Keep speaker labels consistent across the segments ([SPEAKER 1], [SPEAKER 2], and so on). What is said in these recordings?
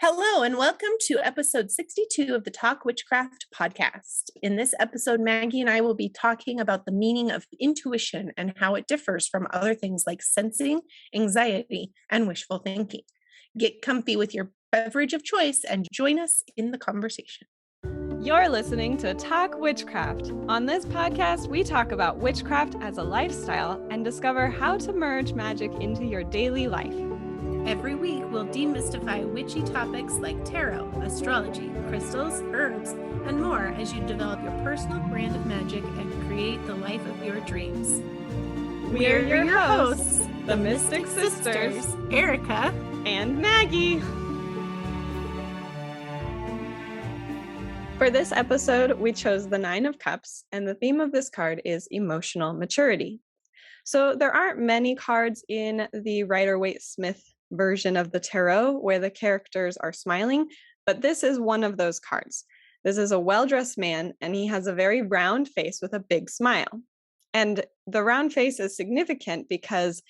[SPEAKER 1] Hello, and welcome to episode 62 of the Talk Witchcraft podcast. In this episode, Maggie and I will be talking about the meaning of intuition and how it differs from other things like sensing, anxiety, and wishful thinking. Get comfy with your beverage of choice and join us in the conversation.
[SPEAKER 2] You're listening to Talk Witchcraft. On this podcast, we talk about witchcraft as a lifestyle and discover how to merge magic into your daily life.
[SPEAKER 1] Every week, we'll demystify witchy topics like tarot, astrology, crystals, herbs, and more as you develop your personal brand of magic and create the life of your dreams.
[SPEAKER 2] We're your hosts, the Mystic Sisters,
[SPEAKER 1] Erica
[SPEAKER 2] and Maggie. For this episode, we chose the Nine of Cups, and the theme of this card is emotional maturity. So there aren't many cards in the Rider-Waite-Smith version of the tarot where the characters are smiling, but this is one of those cards. This is a well-dressed man, and he has a very round face with a big smile. And the round face is significant because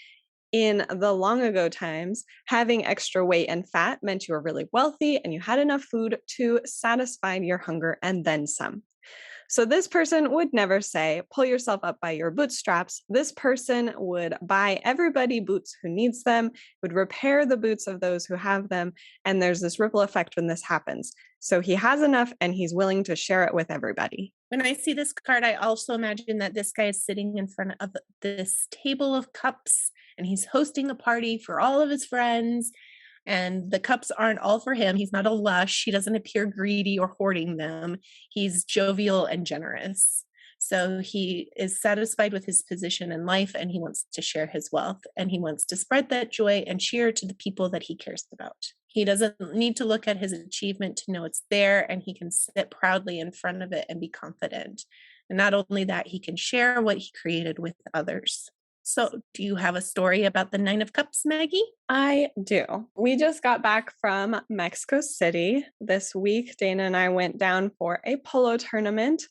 [SPEAKER 2] in the long ago times, having extra weight and fat meant you were really wealthy and you had enough food to satisfy your hunger and then some. So this person would never say, pull yourself up by your bootstraps. This person would buy everybody boots who needs them, would repair the boots of those who have them. And there's this ripple effect when this happens. So he has enough and he's willing to share it with everybody.
[SPEAKER 1] When I see this card, I also imagine that this guy is sitting in front of this table of cups and he's hosting a party for all of his friends. And the cups aren't all for him. He's not a lush. He doesn't appear greedy or hoarding them. He's jovial and generous. So he is satisfied with his position in life and he wants to share his wealth and he wants to spread that joy and cheer to the people that he cares about. He doesn't need to look at his achievement to know it's there, and he can sit proudly in front of it and be confident. And not only that, he can share what he created with others. So do you have a story about the Nine of Cups, Maggie?
[SPEAKER 2] I do. We just got back from Mexico City this week. Dana and I went down for a polo tournament.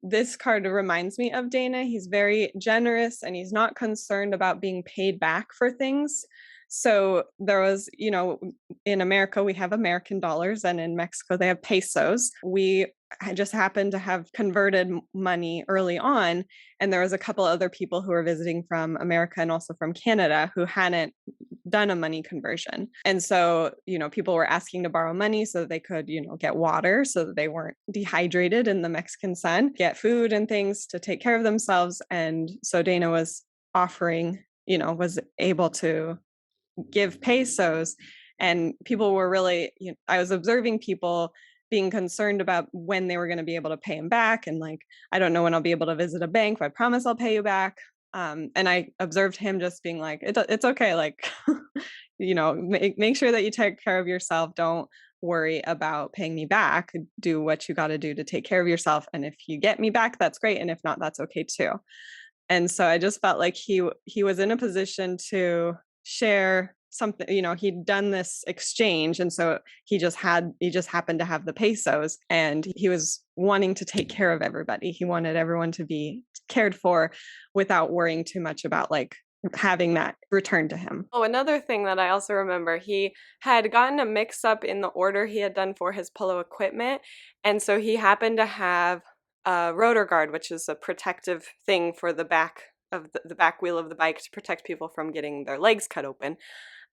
[SPEAKER 2] This card reminds me of Dana. He's very generous and he's not concerned about being paid back for things. So there was, in America, we have American dollars, and in Mexico, they have pesos. We just happened to have converted money early on. And there was a couple other people who were visiting from America and also from Canada who hadn't done a money conversion. And so, people were asking to borrow money so that they could, get water so that they weren't dehydrated in the Mexican sun, get food and things to take care of themselves. And so Dana was offering, was able to give pesos, and people were really, I was observing people being concerned about when they were going to be able to pay him back. And like, I don't know when I'll be able to visit a bank, but I promise I'll pay you back. And I observed him just being like, it's okay. Like, make sure that you take care of yourself. Don't worry about paying me back. Do what you got to do to take care of yourself. And if you get me back, that's great. And if not, that's okay too. And so I just felt like he was in a position to share something, he'd done this exchange. And so he just happened to have the pesos, and he was wanting to take care of everybody. He wanted everyone to be cared for without worrying too much about like having that returned to him. Oh, another thing that I also remember, he had gotten a mix up in the order he had done for his polo equipment. And so he happened to have a rotor guard, which is a protective thing for the back of the back wheel of the bike to protect people from getting their legs cut open.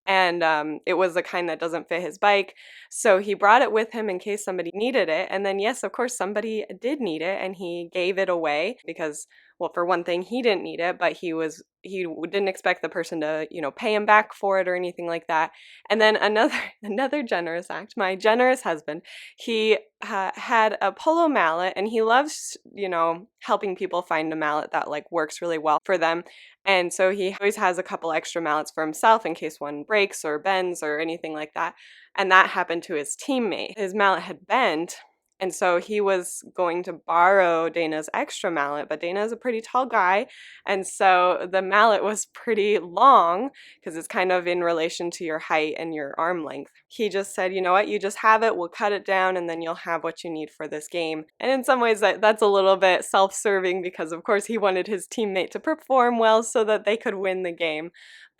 [SPEAKER 2] And it was the kind that doesn't fit his bike. So he brought it with him in case somebody needed it. And then, yes, of course, somebody did need it, and he gave it away because, well, for one thing, he didn't need it, but he didn't expect the person to, pay him back for it or anything like that. And then another generous act, my generous husband, he had a polo mallet, and he loves, helping people find a mallet that like works really well for them. And so he always has a couple extra mallets for himself in case one breaks or bends or anything like that. And that happened to his teammate. His mallet had bent, and so he was going to borrow Dana's extra mallet, but Dana is a pretty tall guy, and so the mallet was pretty long because it's kind of in relation to your height and your arm length. He just said, you know what, you just have it, we'll cut it down, and then you'll have what you need for this game. And in some ways that's a little bit self-serving because of course he wanted his teammate to perform well so that they could win the game.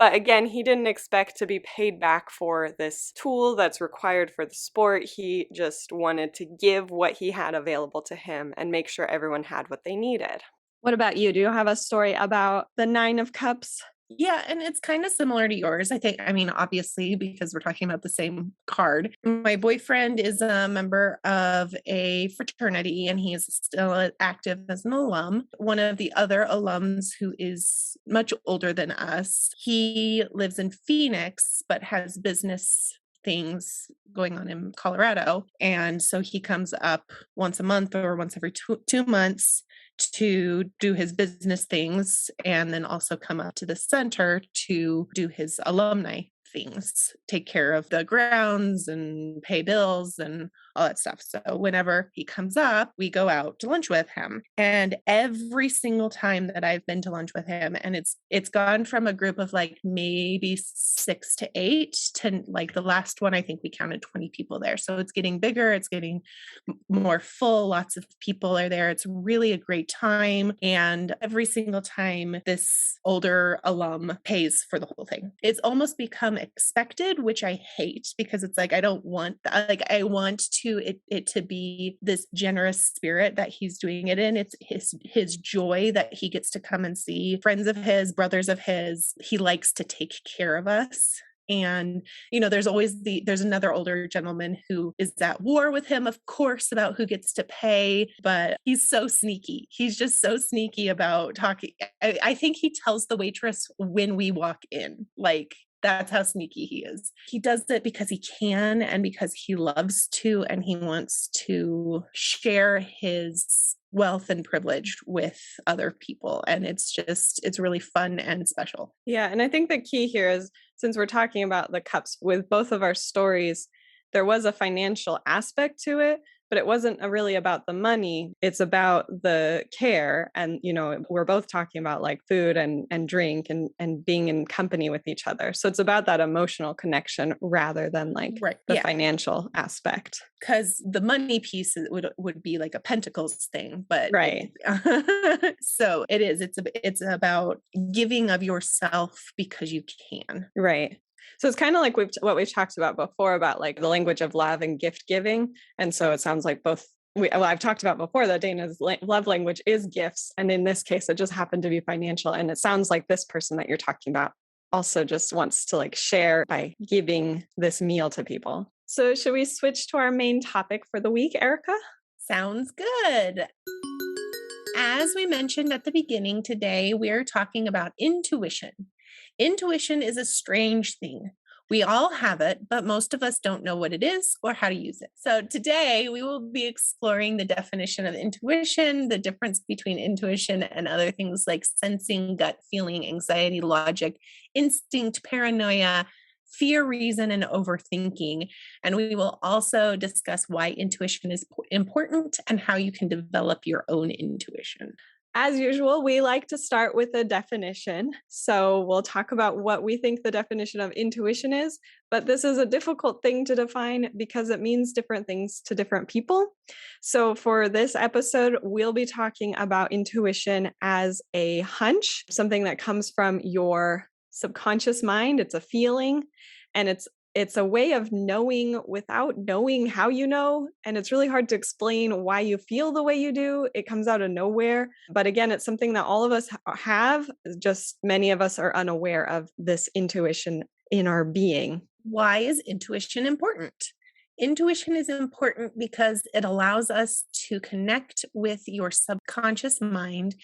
[SPEAKER 2] But again, he didn't expect to be paid back for this tool that's required for the sport. He just wanted to give what he had available to him and make sure everyone had what they needed. What about you? Do you have a story about the Nine of Cups?
[SPEAKER 1] Yeah, and it's kind of similar to yours. I mean, obviously, because we're talking about the same card. My boyfriend is a member of a fraternity and he is still active as an alum. One of the other alums who is much older than us, he lives in Phoenix, but has business things going on in Colorado. And so he comes up once a month or once every 2 months to do his business things and then also come up to the center to do his alumni things, take care of the grounds and pay bills and all that stuff. So whenever he comes up, we go out to lunch with him. And every single time that I've been to lunch with him, and it's gone from a group of like maybe 6 to 8 to like the last one, I think we counted 20 people there. So it's getting bigger, it's getting more full, lots of people are there. It's really a great time. And every single time this older alum pays for the whole thing. It's almost become expected, which I hate because it's like I don't want that. Like I want it to be this generous spirit that he's doing it in. It's his joy that he gets to come and see friends of his, brothers of his. He likes to take care of us. And, there's another older gentleman who is at war with him, of course, about who gets to pay, but he's so sneaky. He's just so sneaky about talking. I think he tells the waitress when we walk in, like, that's how sneaky he is. He does it because he can and because he loves to, and he wants to share his wealth and privilege with other people. And it's really fun and special.
[SPEAKER 2] Yeah. And I think the key here is, since we're talking about the cups with both of our stories, there was a financial aspect to it, but it wasn't really about the money. It's about the care. And, we're both talking about like food and drink and being in company with each other. So it's about that emotional connection rather than like the financial aspect.
[SPEAKER 1] Because the money piece would be like a pentacles thing, but
[SPEAKER 2] right.
[SPEAKER 1] So it is. It's about giving of yourself because you can.
[SPEAKER 2] Right. So it's kind of like what we've talked about before about like the language of love and gift giving. And so it sounds like both. I've talked about before that Dana's love language is gifts. And in this case, it just happened to be financial. And it sounds like this person that you're talking about also just wants to like share by giving this meal to people. So should we switch to our main topic for the week, Erica?
[SPEAKER 1] Sounds good. As we mentioned at the beginning today, we're talking about intuition. Intuition is a strange thing. We all have it, but most of us don't know what it is or how to use it. So today we will be exploring the definition of intuition, the difference between intuition and other things like sensing, gut feeling, anxiety, logic, instinct, paranoia, fear, reason, and overthinking. And we will also discuss why intuition is important and how you can develop your own intuition.
[SPEAKER 2] As usual, we like to start with a definition. So we'll talk about what we think the definition of intuition is, but this is a difficult thing to define because it means different things to different people. So for this episode, we'll be talking about intuition as a hunch, something that comes from your subconscious mind. It's a feeling, and it's a way of knowing without knowing how you know. And it's really hard to explain why you feel the way you do. It comes out of nowhere. But again, it's something that all of us have, just many of us are unaware of this intuition in our being.
[SPEAKER 1] Why is intuition important? Intuition is important because it allows us to connect with your subconscious mind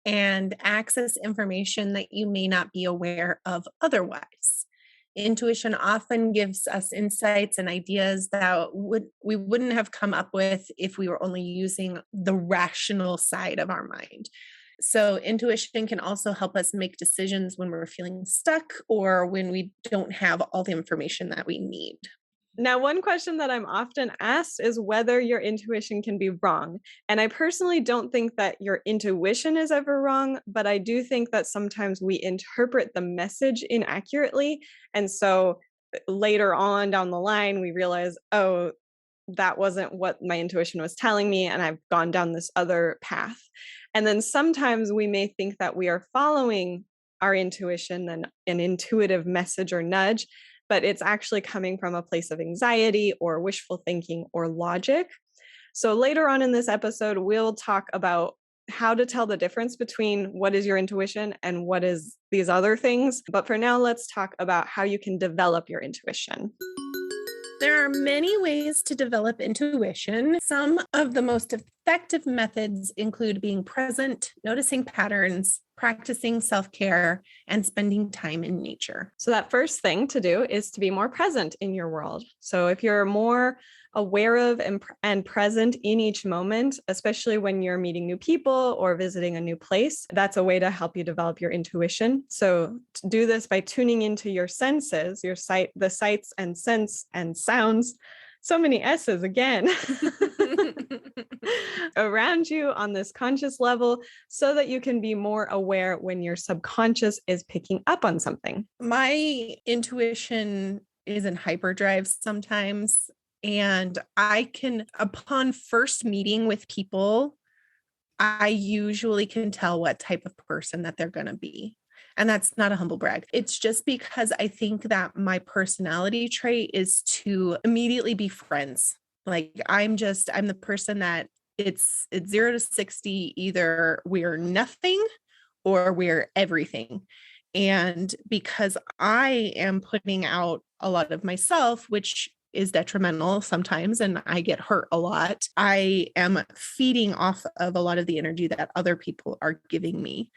[SPEAKER 1] and access information that you may not be aware of otherwise. Intuition often gives us insights and ideas that we wouldn't have come up with if we were only using the rational side of our mind. So intuition can also help us make decisions when we're feeling stuck or when we don't have all the information that we need.
[SPEAKER 2] Now, one question that I'm often asked is whether your intuition can be wrong. And I personally don't think that your intuition is ever wrong, but I do think that sometimes we interpret the message inaccurately. And so later on down the line, we realize, oh, that wasn't what my intuition was telling me, and I've gone down this other path. And then sometimes we may think that we are following our intuition than an intuitive message or nudge, but it's actually coming from a place of anxiety or wishful thinking or logic. So later on in this episode, we'll talk about how to tell the difference between what is your intuition and what is these other things. But for now, let's talk about how you can develop your intuition.
[SPEAKER 1] There are many ways to develop intuition. Some of the most effective methods include being present, noticing patterns, practicing self-care, and spending time in nature.
[SPEAKER 2] So that first thing to do is to be more present in your world. So if you're more aware of and present in each moment, especially when you're meeting new people or visiting a new place, that's a way to help you develop your intuition. So to do this by tuning into your senses, your sight, the sights and sense and sounds, so many S's again, around you on this conscious level so that you can be more aware when your subconscious is picking up on something.
[SPEAKER 1] My intuition is in hyperdrive sometimes. And I can, upon first meeting with people, I usually can tell what type of person that they're going to be. And that's not a humble brag. It's just because I think that my personality trait is to immediately be friends. Like I'm the person that it's 0 to 60, either we're nothing or we're everything. And because I am putting out a lot of myself, which is detrimental sometimes, and I get hurt a lot, I am feeding off of a lot of the energy that other people are giving me.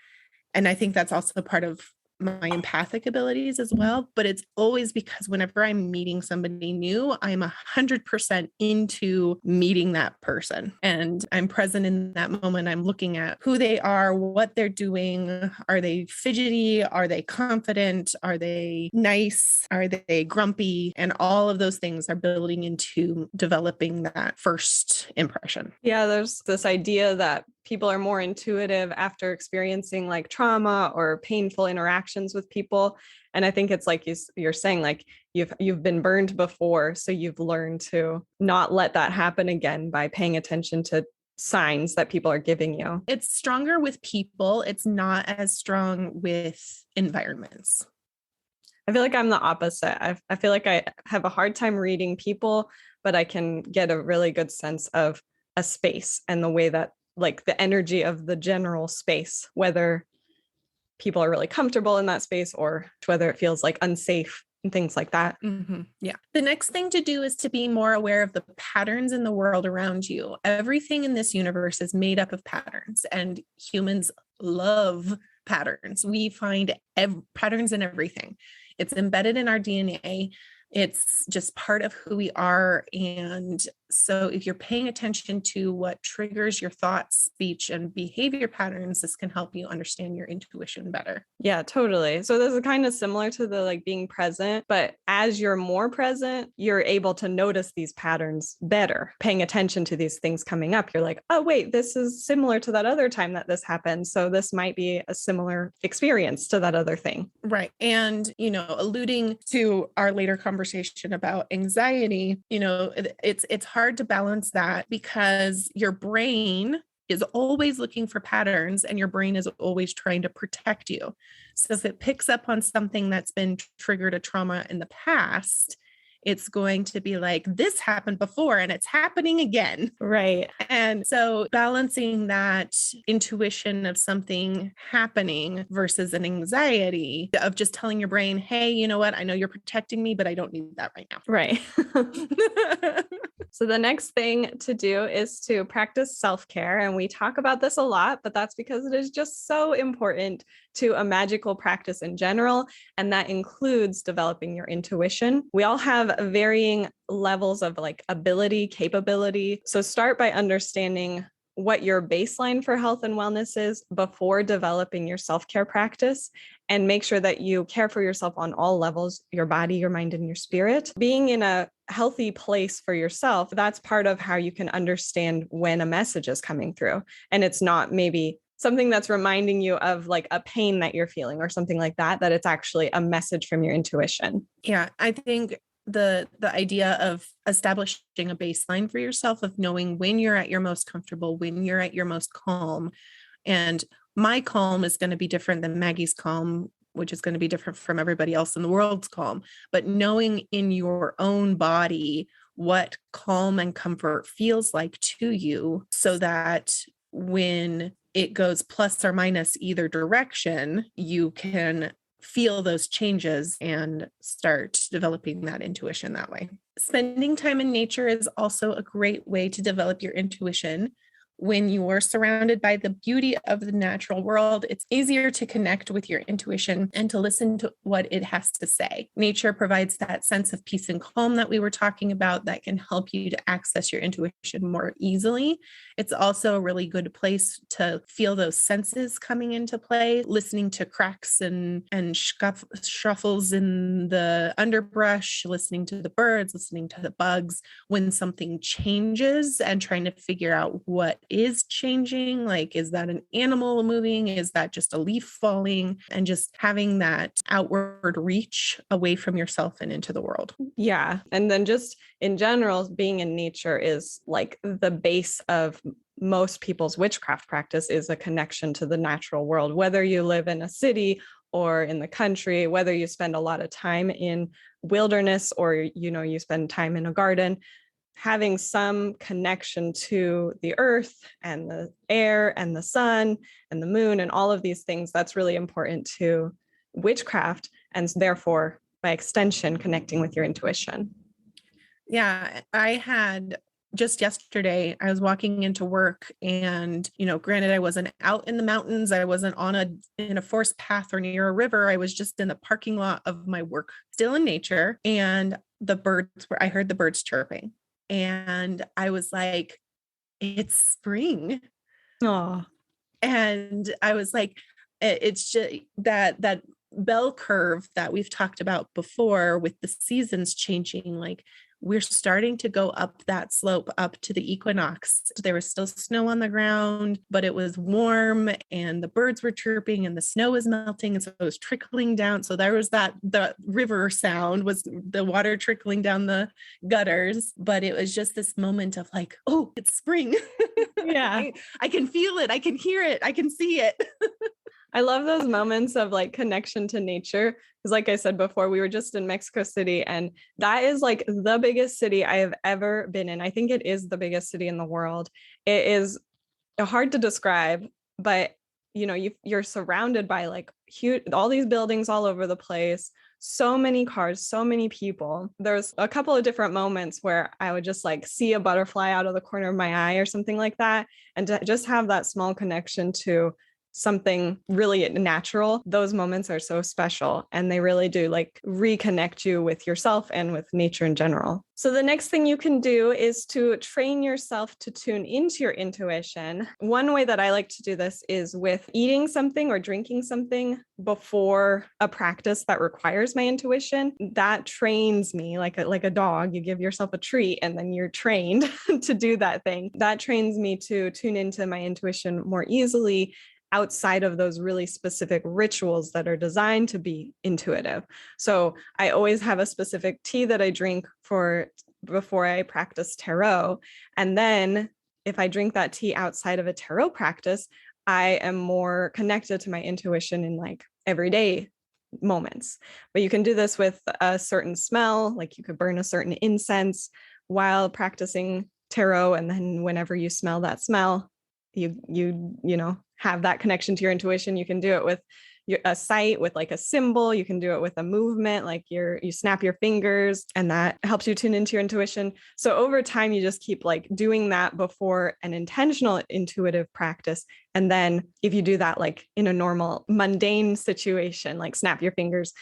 [SPEAKER 1] And I think that's also part of my empathic abilities as well. But it's always because whenever I'm meeting somebody new, I'm 100% into meeting that person. And I'm present in that moment. I'm looking at who they are, what they're doing. Are they fidgety? Are they confident? Are they nice? Are they grumpy? And all of those things are building into developing that first impression.
[SPEAKER 2] Yeah, there's this idea that people are more intuitive after experiencing like trauma or painful interactions with people. And I think it's like you're saying, like you've been burned before. So you've learned to not let that happen again by paying attention to signs that people are giving you.
[SPEAKER 1] It's stronger with people. It's not as strong with environments.
[SPEAKER 2] I feel like I'm the opposite. I feel like I have a hard time reading people, but I can get a really good sense of a space and the way that like the energy of the general space, whether people are really comfortable in that space or whether it feels like unsafe and things like that.
[SPEAKER 1] Mm-hmm. Yeah. The next thing to do is to be more aware of the patterns in the world around you. Everything in this universe is made up of patterns, and humans love patterns. We find patterns in everything. It's embedded in our DNA. It's just part of who we are. And so if you're paying attention to what triggers your thoughts, speech, and behavior patterns, this can help you understand your intuition better.
[SPEAKER 2] Yeah, totally. So this is kind of similar to the like being present, but as you're more present, you're able to notice these patterns better, paying attention to these things coming up. You're like, oh, wait, this is similar to that other time that this happened. So this might be a similar experience to that other thing.
[SPEAKER 1] Right. And, alluding to our later conversation about anxiety, it's hard to balance that because your brain is always looking for patterns and your brain is always trying to protect you. So if it picks up on something that's been triggered a trauma in the past, it's going to be like, this happened before and it's happening again.
[SPEAKER 2] Right.
[SPEAKER 1] And so balancing that intuition of something happening versus an anxiety of just telling your brain, hey, you know what? I know you're protecting me, but I don't need that right now.
[SPEAKER 2] Right. So the next thing to do is to practice self-care. And we talk about this a lot, but that's because it is just so important to a magical practice in general. And that includes developing your intuition. We all have varying levels of like ability, capability. So start by understanding what your baseline for health and wellness is before developing your self-care practice, and make sure that you care for yourself on all levels, your body, your mind, and your spirit. Being in a healthy place for yourself, that's part of how you can understand when a message is coming through. And it's not maybe something that's reminding you of like a pain that you're feeling or something like that, that it's actually a message from your intuition.
[SPEAKER 1] Yeah, I think the idea of establishing a baseline for yourself, of knowing when you're at your most comfortable, when you're at your most calm, and my calm is going to be different than Maggie's calm, which is going to be different from everybody else in the world's calm. But knowing in your own body what calm and comfort feels like to you, so that when it goes plus or minus either direction, you can feel those changes and start developing that intuition that way. Spending time in nature is also a great way to develop your intuition. When you are surrounded by the beauty of the natural world, it's easier to connect with your intuition and to listen to what it has to say. Nature provides that sense of peace and calm that we were talking about that can help you to access your intuition more easily. It's also a really good place to feel those senses coming into play, listening to cracks and shuffles in the underbrush, listening to the birds, listening to the bugs when something changes and trying to figure out what is changing. Like, is that an animal moving? Is that just a leaf falling? And just having that outward reach away from yourself and into the world.
[SPEAKER 2] Yeah. And then just in general, being in nature is like the base of most people's witchcraft practice, is a connection to the natural world, whether you live in a city or in the country, whether you spend a lot of time in wilderness or, you spend time in a garden. Having some connection to the earth and the air and the sun and the moon and all of these things, that's really important to witchcraft, and therefore, by extension, connecting with your intuition.
[SPEAKER 1] Yeah, I had just yesterday, I was walking into work and, granted, I wasn't out in the mountains. I wasn't in a forest path or near a river. I was just in the parking lot of my work, still in nature. And I heard the birds chirping. And I was like, it's spring.
[SPEAKER 2] Oh,
[SPEAKER 1] and I was like, it's just that bell curve that we've talked about before with the seasons changing. Like, we're starting to go up that slope up to the equinox. There was still snow on the ground, but it was warm and the birds were chirping and the snow was melting. And so it was trickling down. So there was the river sound was the water trickling down the gutters, but it was just this moment of like, oh, it's spring.
[SPEAKER 2] yeah.
[SPEAKER 1] I can feel it. I can hear it. I can see it.
[SPEAKER 2] I love those moments of like connection to nature. Because like I said before, we were just in Mexico City, and that is like the biggest city I have ever been in. I think it is the biggest city in the world. It is hard to describe, but you're surrounded by like huge, all these buildings all over the place, so many cars, so many people. There's a couple of different moments where I would just like see a butterfly out of the corner of my eye or something like that. And to just have that small connection to something really natural, those moments are so special, and they really do like reconnect you with yourself and with nature in general. So the next thing you can do is to train yourself to tune into your intuition. One way that I like to do this is with eating something or drinking something before a practice that requires my intuition. That trains me like a dog. You give yourself a treat and then you're trained to do that thing. That trains me to tune into my intuition more easily outside of those really specific rituals that are designed to be intuitive. So I always have a specific tea that I drink before I practice tarot. And then if I drink that tea outside of a tarot practice, I am more connected to my intuition in like everyday moments. But you can do this with a certain smell, like you could burn a certain incense while practicing tarot. And then whenever you smell that smell, you have that connection to your intuition. You can do it with a sight, with like a symbol. You can do it with a movement, like you snap your fingers, and that helps you tune into your intuition. So over time, you just keep like doing that before an intentional intuitive practice. And then if you do that like in a normal mundane situation, like snap your fingers,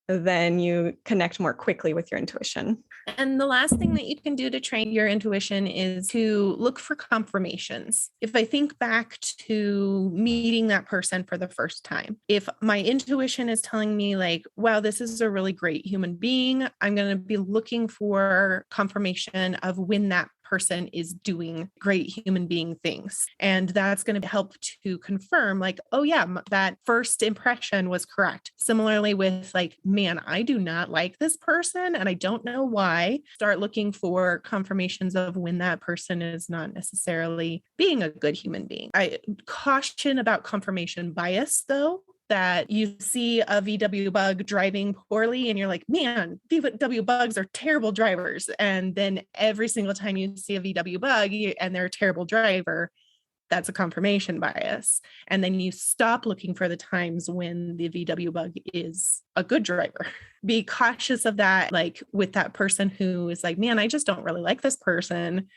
[SPEAKER 2] then you connect more quickly with your intuition.
[SPEAKER 1] And the last thing that you can do to train your intuition is to look for confirmations. If I think back to meeting that person for the first time, if my intuition is telling me like, wow, this is a really great human being, I'm going to be looking for confirmation of when that person is doing great human being things. And that's going to help to confirm like, oh yeah, that first impression was correct. Similarly with like, man, I do not like this person and I don't know why. Start looking for confirmations of when that person is not necessarily being a good human being. I caution about confirmation bias though, that you see a VW bug driving poorly and you're like, man, VW bugs are terrible drivers. And then every single time you see a VW bug and they're a terrible driver, that's a confirmation bias. And then you stop looking for the times when the VW bug is a good driver. Be cautious of that, like with that person who is like, man, I just don't really like this person.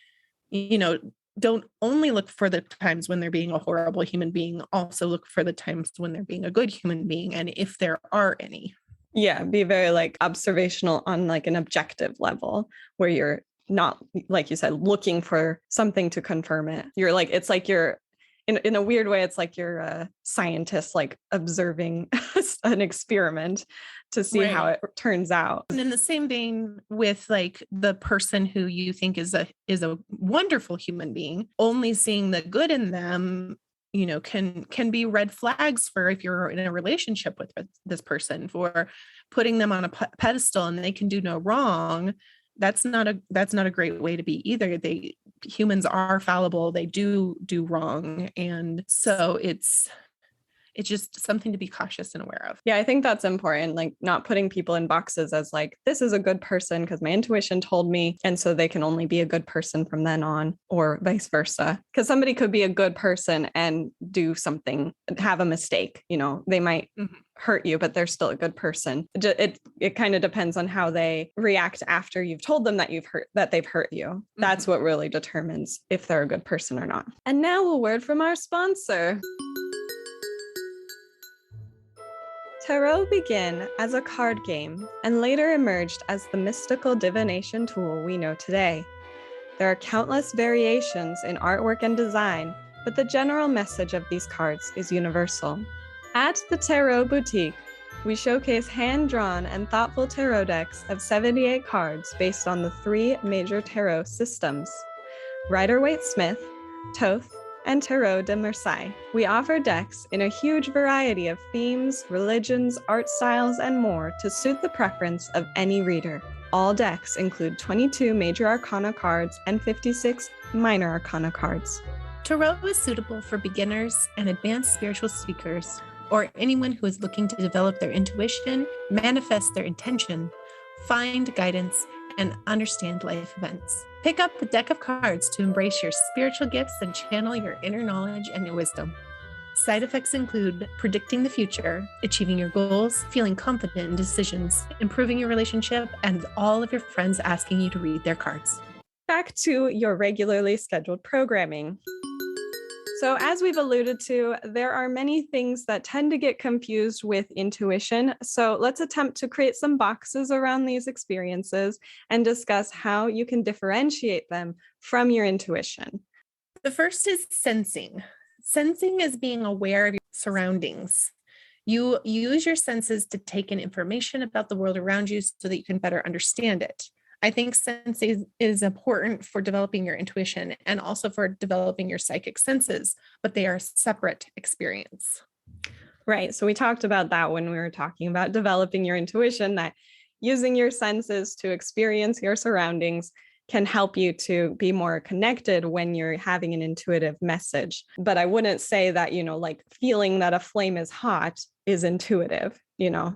[SPEAKER 1] Don't only look for the times when they're being a horrible human being, also look for the times when they're being a good human being, and if there are any.
[SPEAKER 2] Yeah, be very like observational on like an objective level where you're not, like you said, looking for something to confirm it. You're like, it's like you're in a weird way, it's like you're a scientist like observing an experiment to see how it turns out.
[SPEAKER 1] And in the same vein with like the person who you think is a wonderful human being, only seeing the good in them, can be red flags for if you're in a relationship with this person, for putting them on a pedestal and they can do no wrong. That's not a great way to be either. Humans are fallible. They do wrong. And so it's just something to be cautious and aware of.
[SPEAKER 2] Yeah, I think that's important. Like not putting people in boxes as like, this is a good person because my intuition told me. And so they can only be a good person from then on, or vice versa. Because somebody could be a good person and do something, have a mistake. They might hurt you, but they're still a good person. It kind of depends on how they react after you've told them that they've hurt you. That's what really determines if they're a good person or not. And now a word from our sponsor. Tarot began as a card game and later emerged as the mystical divination tool we know today. There are countless variations in artwork and design, but the general message of these cards is universal. At the Tarot Boutique, we showcase hand-drawn and thoughtful tarot decks of 78 cards based on the 3 major tarot systems: Rider-Waite-Smith, Thoth, and Tarot de Marseille. We offer decks in a huge variety of themes, religions, art styles, and more to suit the preference of any reader. All decks include 22 major arcana cards and 56 minor arcana cards.
[SPEAKER 1] Tarot is suitable for beginners and advanced spiritual seekers, or anyone who is looking to develop their intuition, manifest their intention, find guidance, and understand life events. Pick up the deck of cards to embrace your spiritual gifts and channel your inner knowledge and your wisdom. Side effects include predicting the future, achieving your goals, feeling confident in decisions, improving your relationship, and all of your friends asking you to read their cards.
[SPEAKER 2] Back to your regularly scheduled programming. So as we've alluded to, there are many things that tend to get confused with intuition. So let's attempt to create some boxes around these experiences and discuss how you can differentiate them from your intuition.
[SPEAKER 1] The first is sensing. Sensing is being aware of your surroundings. You use your senses to take in information about the world around you so that you can better understand it. I think sensing is important for developing your intuition and also for developing your psychic senses, but they are a separate experience.
[SPEAKER 2] Right. So we talked about that when we were talking about developing your intuition, that using your senses to experience your surroundings can help you to be more connected when you're having an intuitive message. But I wouldn't say that, like feeling that a flame is hot is intuitive.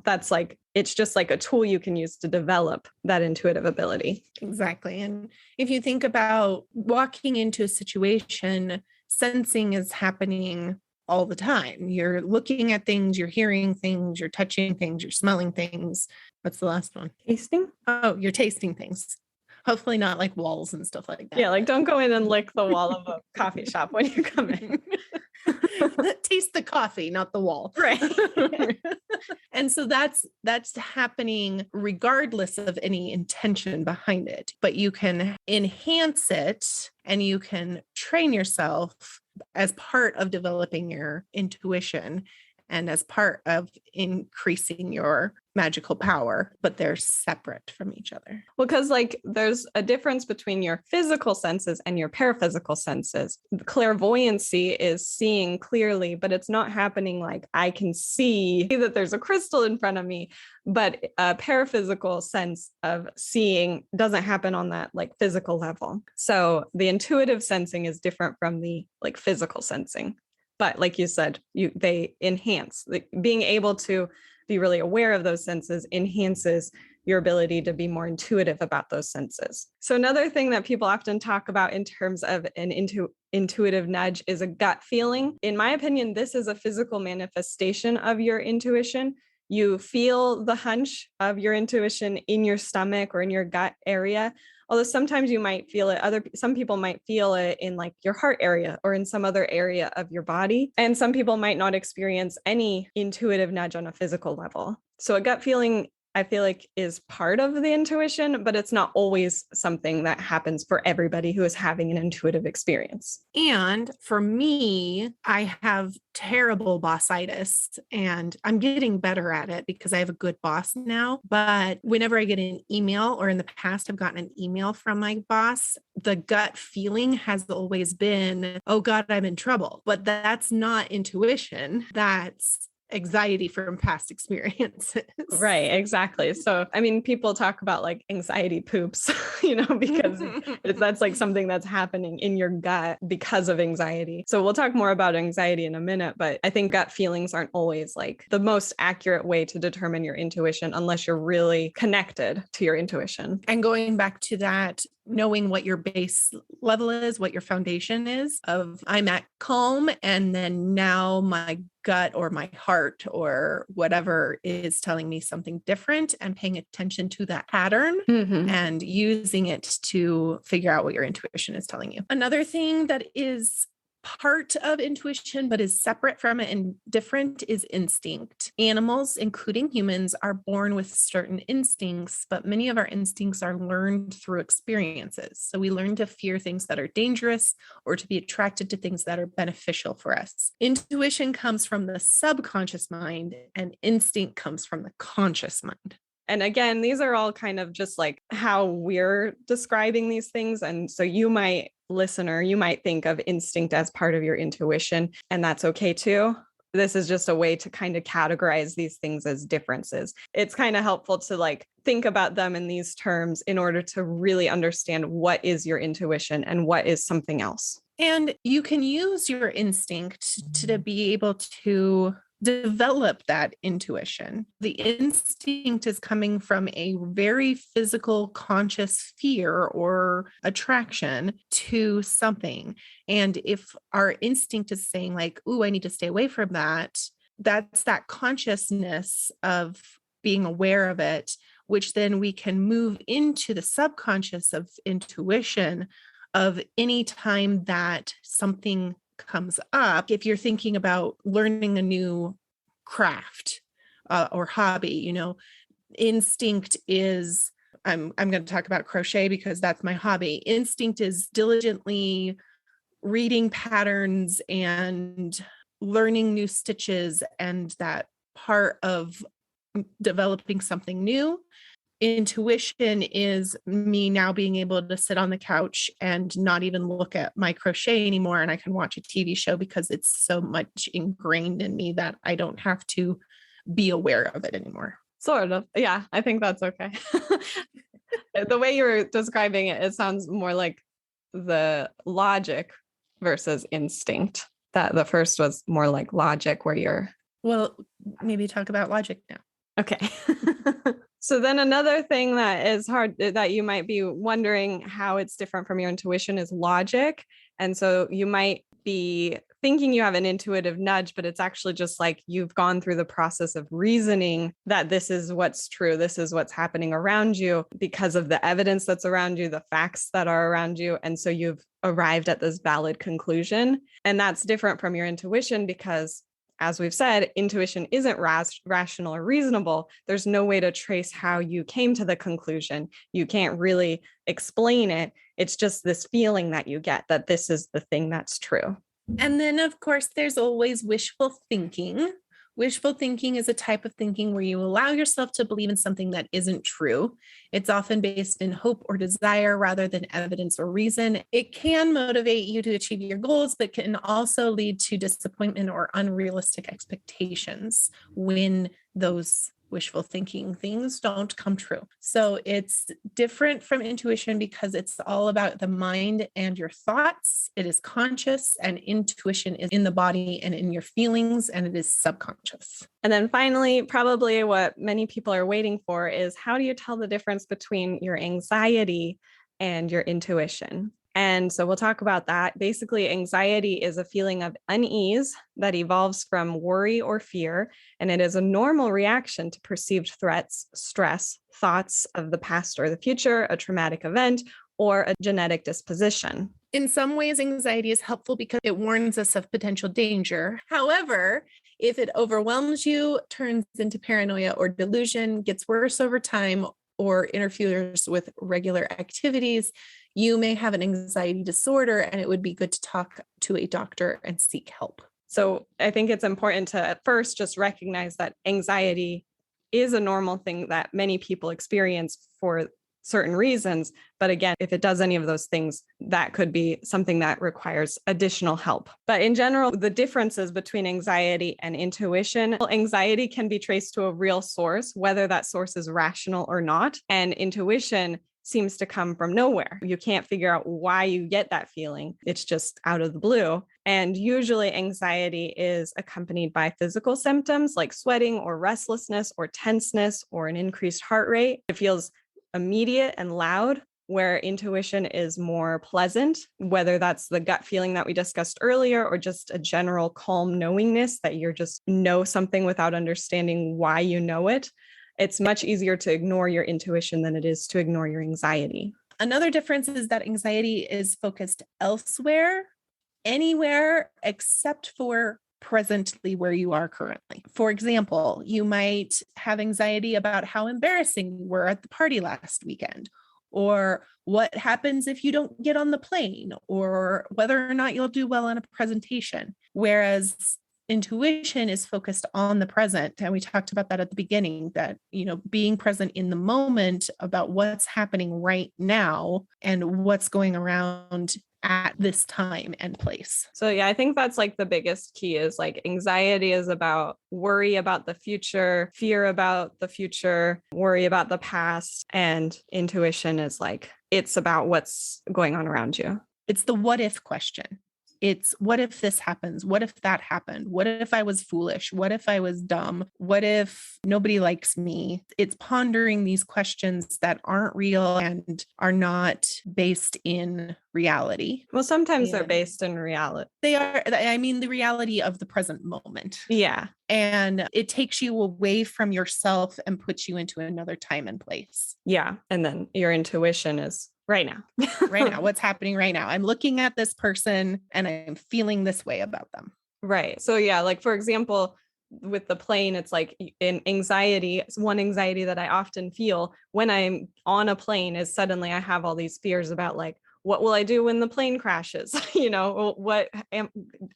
[SPEAKER 2] That's like, it's just like a tool you can use to develop that intuitive ability.
[SPEAKER 1] Exactly. And if you think about walking into a situation, sensing is happening all the time. You're looking at things, you're hearing things, you're touching things, you're smelling things. What's the last one?
[SPEAKER 2] Tasting?
[SPEAKER 1] Oh, you're tasting things. Hopefully not like walls and stuff like that.
[SPEAKER 2] Yeah, like don't go in and lick the wall of a coffee shop when you come in.
[SPEAKER 1] Taste the coffee, not the wall.
[SPEAKER 2] Right.
[SPEAKER 1] And so that's happening regardless of any intention behind it. But you can enhance it and you can train yourself as part of developing your intuition and as part of increasing your magical power, but they're separate from each other.
[SPEAKER 2] Well, because like there's a difference between your physical senses and your paraphysical senses. Clairvoyancy is seeing clearly, but it's not happening like I can see that there's a crystal in front of me. But a paraphysical sense of seeing doesn't happen on that like physical level. So the intuitive sensing is different from the like physical sensing. But like you said, they enhance, like, being able to be really aware of those senses enhances your ability to be more intuitive about those senses. So another thing that people often talk about in terms of an intuitive nudge is a gut feeling. In my opinion, this is a physical manifestation of your intuition. You feel the hunch of your intuition in your stomach or in your gut area. Although sometimes you might feel it, some people might feel it in like your heart area or in some other area of your body. And some people might not experience any intuitive nudge on a physical level. So a gut feeling, I feel like, is part of the intuition, but it's not always something that happens for everybody who is having an intuitive experience.
[SPEAKER 1] And for me, I have terrible bossitis, and I'm getting better at it because I have a good boss now. But whenever I get an email, or in the past, I've gotten an email from my boss, the gut feeling has always been, oh God, I'm in trouble. But that's not intuition. That's anxiety from past experiences.
[SPEAKER 2] Right, exactly. So, I mean, people talk about like anxiety poops, because that's like something that's happening in your gut because of anxiety. So we'll talk more about anxiety in a minute, but I think gut feelings aren't always like the most accurate way to determine your intuition unless you're really connected to your intuition.
[SPEAKER 1] And going back to that, knowing what your base level is, what your foundation is of I'm at calm, and then now my gut or my heart or whatever is telling me something different, and paying attention to that pattern and using it to figure out what your intuition is telling you. Another thing that is part of intuition, but is separate from it and different, is instinct. Animals, including humans, are born with certain instincts, but many of our instincts are learned through experiences. So we learn to fear things that are dangerous or to be attracted to things that are beneficial for us. Intuition comes from the subconscious mind, and instinct comes from the conscious mind.
[SPEAKER 2] And again, these are all kind of just like how we're describing these things. And so you might think of instinct as part of your intuition, and that's okay too. This is just a way to kind of categorize these things as differences. It's kind of helpful to like think about them in these terms in order to really understand what is your intuition and what is something else.
[SPEAKER 1] And you can use your instinct to be able to develop that intuition. The instinct is coming from a very physical, conscious fear or attraction to something. And if our instinct is saying like, ooh, I need to stay away from that, that's that consciousness of being aware of it, which then we can move into the subconscious of intuition of any time that something comes up. If you're thinking about learning a new craft or hobby, instinct is, I'm going to talk about crochet because that's my hobby. Instinct is diligently reading patterns and learning new stitches, and that part of developing something new. Intuition is me now being able to sit on the couch and not even look at my crochet anymore, and I can watch a TV show because it's so much ingrained in me that I don't have to be aware of it anymore.
[SPEAKER 2] Sort of. Yeah, I think that's okay. The way you're describing it, it sounds more like the logic versus instinct. That the first was more like logic where you're...
[SPEAKER 1] Well, maybe talk about logic now.
[SPEAKER 2] Okay. So then another thing that is hard, that you might be wondering how it's different from your intuition, is logic. And so you might be thinking you have an intuitive nudge, but it's actually just like you've gone through the process of reasoning that this is what's true. This is what's happening around you because of the evidence that's around you, the facts that are around you. And so you've arrived at this valid conclusion. And that's different from your intuition because, as we've said, intuition isn't rational or reasonable. There's no way to trace how you came to the conclusion. You can't really explain it. It's just this feeling that you get that this is the thing that's true.
[SPEAKER 1] And then, of course, there's always wishful thinking, Wishful thinking is a type of thinking where you allow yourself to believe in something that isn't true. It's often based in hope or desire rather than evidence or reason. It can motivate you to achieve your goals, but can also lead to disappointment or unrealistic expectations when those wishful thinking things don't come true. So it's different from intuition because it's all about the mind and your thoughts. It is conscious, and intuition is in the body and in your feelings, and it is subconscious.
[SPEAKER 2] And then finally, probably what many people are waiting for is, how do you tell the difference between your anxiety and your intuition? And so we'll talk about that. Basically, anxiety is a feeling of unease that evolves from worry or fear, and it is a normal reaction to perceived threats, stress, thoughts of the past or the future, a traumatic event, or a genetic disposition.
[SPEAKER 1] In some ways, anxiety is helpful because it warns us of potential danger. However, if it overwhelms you, turns into paranoia or delusion, gets worse over time, or interferes with regular activities, you may have an anxiety disorder, and it would be good to talk to a doctor and seek help.
[SPEAKER 2] So I think it's important to at first just recognize that anxiety is a normal thing that many people experience for certain reasons. But again, if it does any of those things, that could be something that requires additional help. But in general, the differences between anxiety and intuition, anxiety can be traced to a real source, whether that source is rational or not. And intuition seems to come from nowhere. You can't figure out why you get that feeling. It's just out of the blue. And usually anxiety is accompanied by physical symptoms like sweating or restlessness or tenseness or an increased heart rate. It feels immediate and loud, where intuition is more pleasant, whether that's the gut feeling that we discussed earlier or just a general calm knowingness that you're just know something without understanding why you know it. It's much easier to ignore your intuition than it is to ignore your anxiety.
[SPEAKER 1] Another difference is that anxiety is focused elsewhere, anywhere except for presently where you are currently. For example, you might have anxiety about how embarrassing you were at the party last weekend, or what happens if you don't get on the plane, or whether or not you'll do well on a presentation. Whereas intuition is focused on the present. And we talked about that at the beginning, that, being present in the moment about what's happening right now and what's going around at this time and place.
[SPEAKER 2] So yeah, I think that's like the biggest key is like anxiety is about worry about the future, fear about the future, worry about the past, and intuition is like, it's about what's going on around you.
[SPEAKER 1] It's the what if question. It's what if this happens? What if that happened? What if I was foolish? What if I was dumb? What if nobody likes me? It's pondering these questions that aren't real and are not based in reality.
[SPEAKER 2] Well, sometimes they're based in reality.
[SPEAKER 1] They are, the reality of the present moment.
[SPEAKER 2] Yeah.
[SPEAKER 1] And it takes you away from yourself and puts you into another time and place.
[SPEAKER 2] Yeah. And then your intuition is right now.
[SPEAKER 1] Right now, what's happening right now? I'm looking at this person and I'm feeling this way about them.
[SPEAKER 2] Right. So yeah, like for example, with the plane, it's like in anxiety, one anxiety that I often feel when I'm on a plane is suddenly I have all these fears about like, what will I do when the plane crashes?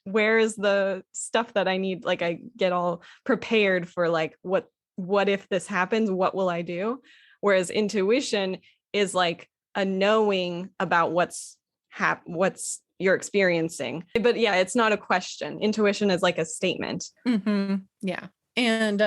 [SPEAKER 2] Where is the stuff that I need? Like I get all prepared for like, what if this happens? What will I do? Whereas intuition is like a knowing about what's you're experiencing. But yeah, it's not a question. Intuition is like a statement.
[SPEAKER 1] Mm-hmm. Yeah. And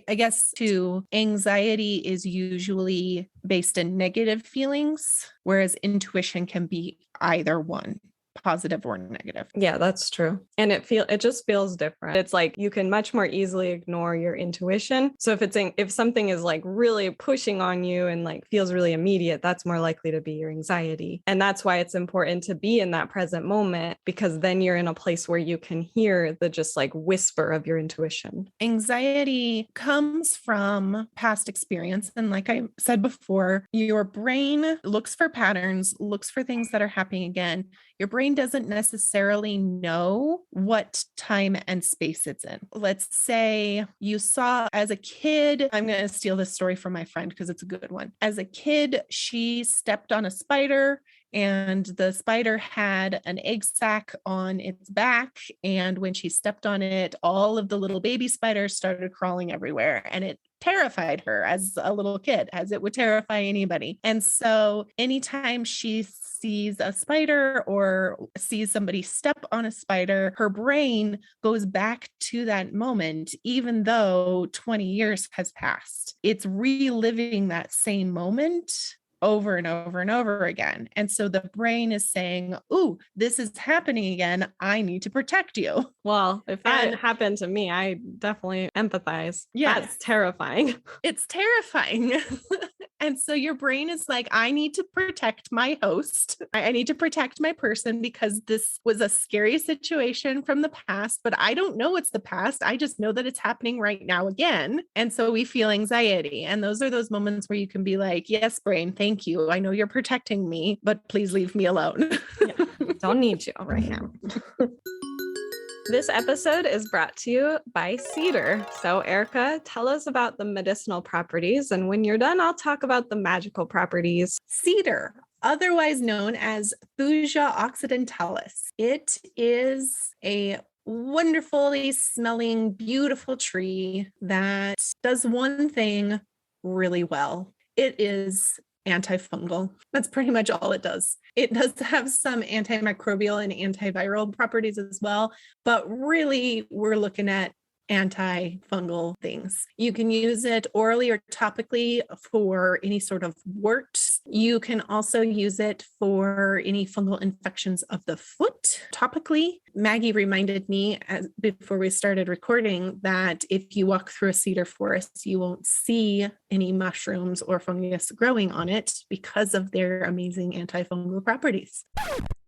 [SPEAKER 1] I guess too, anxiety is usually based in negative feelings, whereas intuition can be either one, positive or negative.
[SPEAKER 2] Yeah, that's true. And it just feels different. It's like you can much more easily ignore your intuition. So if something is like really pushing on you and like feels really immediate, that's more likely to be your anxiety. And that's why it's important to be in that present moment, because then you're in a place where you can hear the just like whisper of your intuition.
[SPEAKER 1] Anxiety comes from past experience. And like I said before, your brain looks for patterns, looks for things that are happening again. Your brain doesn't necessarily know what time and space it's in. Let's say you saw as a kid, I'm going to steal this story from my friend because it's a good one. As a kid, she stepped on a spider and the spider had an egg sac on its back. And when she stepped on it, all of the little baby spiders started crawling everywhere. And it terrified her as a little kid, as it would terrify anybody. And so anytime she sees a spider or sees somebody step on a spider, her brain goes back to that moment, even though 20 years has passed. It's reliving that same moment over and over and over again. And so the brain is saying, "Ooh, this is happening again. I need to protect you."
[SPEAKER 2] Well, if that happened to me, I definitely empathize.
[SPEAKER 1] Yes.
[SPEAKER 2] That's terrifying.
[SPEAKER 1] It's terrifying. And so your brain is like, I need to protect my host. I need to protect my person because this was a scary situation from the past, but I don't know it's the past. I just know that it's happening right now again. And so we feel anxiety. And those are those moments where you can be like, yes, brain, thank you. I know you're protecting me, but please leave me alone.
[SPEAKER 2] Yeah, don't need you right now. This episode is brought to you by Cedar. So Erica, tell us about the medicinal properties. And when you're done, I'll talk about the magical properties.
[SPEAKER 1] Cedar, otherwise known as Thuja occidentalis. It is a wonderfully smelling, beautiful tree that does one thing really well. It is antifungal. That's pretty much all it does. It does have some antimicrobial and antiviral properties as well, but really we're looking at antifungal things. You can use it orally or topically for any sort of warts. You can also use it for any fungal infections of the foot topically. Maggie reminded me before we started recording that if you walk through a cedar forest, you won't see any mushrooms or fungus growing on it because of their amazing antifungal properties.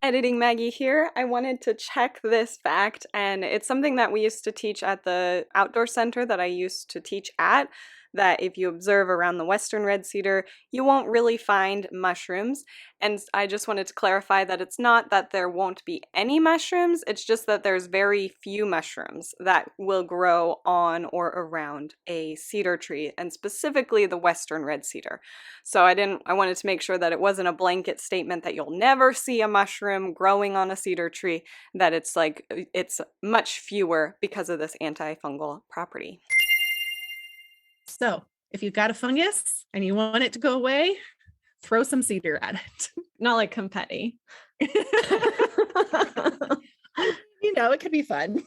[SPEAKER 2] Editing Maggie here. I wanted to check this fact, and it's something that we used to teach at the outdoor center that I used to teach at, that if you observe around the western red cedar, you won't really find mushrooms. And I just wanted to clarify that it's not that there won't be any mushrooms, it's just that there's very few mushrooms that will grow on or around a cedar tree, and specifically the western red cedar. So I wanted to make sure that it wasn't a blanket statement that you'll never see a mushroom growing on a cedar tree, that it's much fewer because of this antifungal property.
[SPEAKER 1] So if you've got a fungus and you want it to go away, throw some cedar at it.
[SPEAKER 2] Not like confetti.
[SPEAKER 1] It could be fun.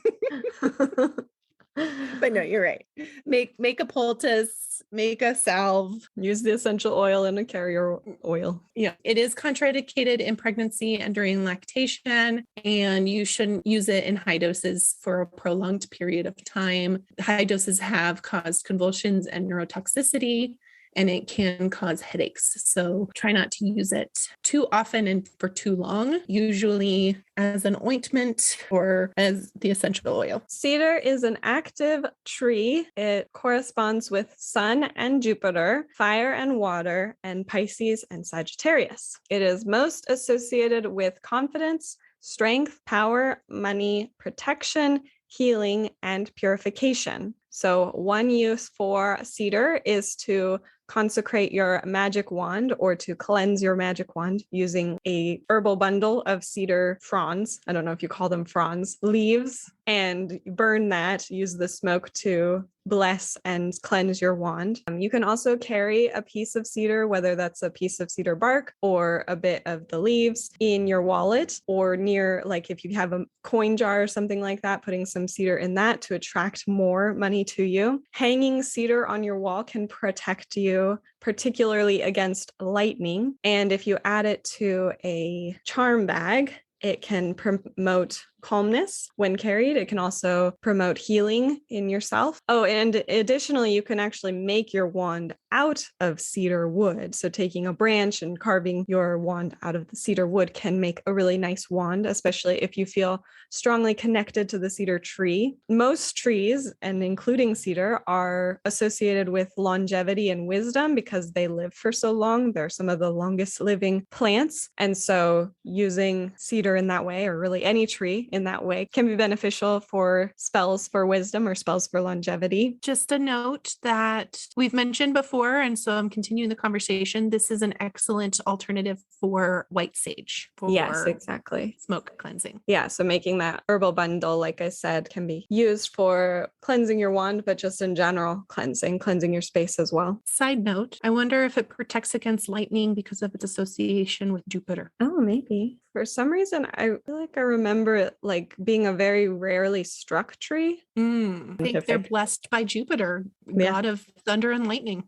[SPEAKER 1] But no, you're right. Make a poultice, make a salve.
[SPEAKER 2] Use the essential oil in a carrier oil.
[SPEAKER 1] Yeah, it is contraindicated in pregnancy and during lactation, and you shouldn't use it in high doses for a prolonged period of time. High doses have caused convulsions and neurotoxicity, and it can cause headaches. So try not to use it too often and for too long, usually as an ointment or as the essential oil.
[SPEAKER 2] Cedar is an active tree. It corresponds with Sun and Jupiter, fire and water, and Pisces and Sagittarius. It is most associated with confidence, strength, power, money, protection, healing, and purification. So one use for cedar is to consecrate your magic wand or to cleanse your magic wand using a herbal bundle of cedar fronds. I don't know if you call them fronds, leaves, and burn that. Use the smoke to bless and cleanse your wand. You can also carry a piece of cedar, whether that's a piece of cedar bark or a bit of the leaves, in your wallet or near, like if you have a coin jar or something like that, putting some cedar in that to attract more money to you. Hanging cedar on your wall can protect you, particularly against lightning. And if you add it to a charm bag, it can promote calmness when carried. It can also promote healing in yourself. Oh, and additionally, you can actually make your wand out of cedar wood. So taking a branch and carving your wand out of the cedar wood can make a really nice wand, especially if you feel strongly connected to the cedar tree. Most trees, and including cedar, are associated with longevity and wisdom because they live for so long. They're some of the longest living plants. And so using cedar in that way, or really any tree, energy in that way. Can be beneficial for spells for wisdom or spells for longevity.
[SPEAKER 1] Just a note that we've mentioned before, and so I'm continuing the conversation. This is an excellent alternative for white sage
[SPEAKER 2] Yes,
[SPEAKER 1] for
[SPEAKER 2] exactly.
[SPEAKER 1] smoke cleansing.
[SPEAKER 2] Yeah, so making that herbal bundle, like I said, can be used for cleansing your wand, but just in general, cleansing your space as well.
[SPEAKER 1] Side note, I wonder if it protects against lightning because of its association with Jupiter.
[SPEAKER 2] Oh, maybe. For some reason, I feel like I remember it like being a very rarely struck tree.
[SPEAKER 1] I think they're blessed by Jupiter, god of thunder and lightning.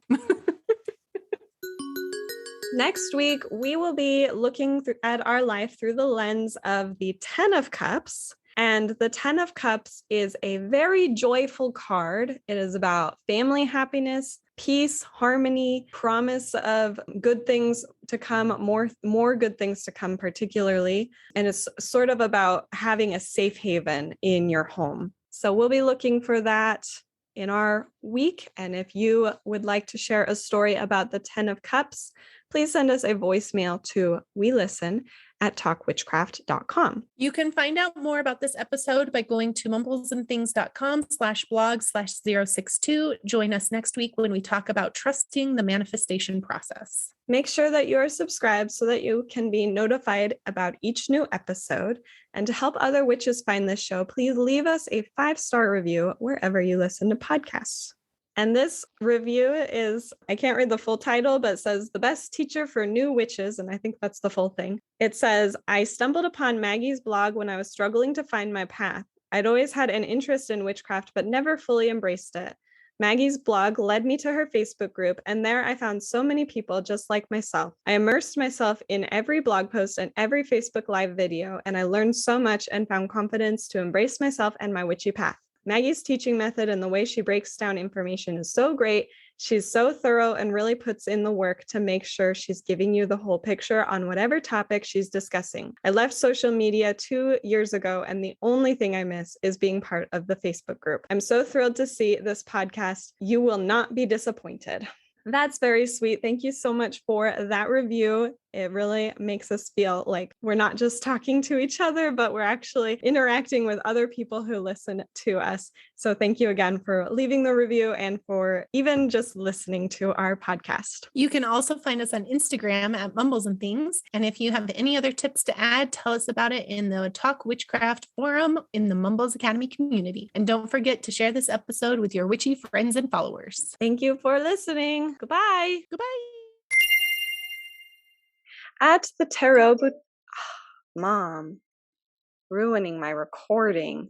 [SPEAKER 2] Next week, we will be looking at our life through the lens of the 10 of Cups. And the 10 of Cups is a very joyful card. It is about family happiness, peace, harmony, promise of good things to come, more good things to come particularly. And it's sort of about having a safe haven in your home. So we'll be looking for that in our week. And if you would like to share a story about the 10 of Cups, please send us a voicemail to welisten@talkwitchcraft.com.
[SPEAKER 1] You can find out more about this episode by going to mumblesandthings.com/blog/062. Join us next week when we talk about trusting the manifestation process.
[SPEAKER 2] Make sure that you are subscribed so that you can be notified about each new episode. And to help other witches find this show, please leave us a 5-star review wherever you listen to podcasts. And this review is, I can't read the full title, but it says the best teacher for new witches. And I think that's the full thing. It says, I stumbled upon Maggie's blog when I was struggling to find my path. I'd always had an interest in witchcraft, but never fully embraced it. Maggie's blog led me to her Facebook group, and there I found so many people just like myself. I immersed myself in every blog post and every Facebook Live video, and I learned so much and found confidence to embrace myself and my witchy path. Maggie's teaching method and the way she breaks down information is so great. She's so thorough and really puts in the work to make sure she's giving you the whole picture on whatever topic she's discussing. I left social media 2 years ago, and the only thing I miss is being part of the Facebook group. I'm so thrilled to see this podcast. You will not be disappointed. That's very sweet. Thank you so much for that review. It really makes us feel like we're not just talking to each other, but we're actually interacting with other people who listen to us. So thank you again for leaving the review and for even just listening to our podcast.
[SPEAKER 1] You can also find us on Instagram at Mumbles and Things. And if you have any other tips to add, tell us about it in the Talk Witchcraft forum in the Mumbles Academy community. And don't forget to share this episode with your witchy friends and followers.
[SPEAKER 2] Thank you for listening. Goodbye.
[SPEAKER 1] Goodbye.
[SPEAKER 2] At the tarot Mom, ruining my recording.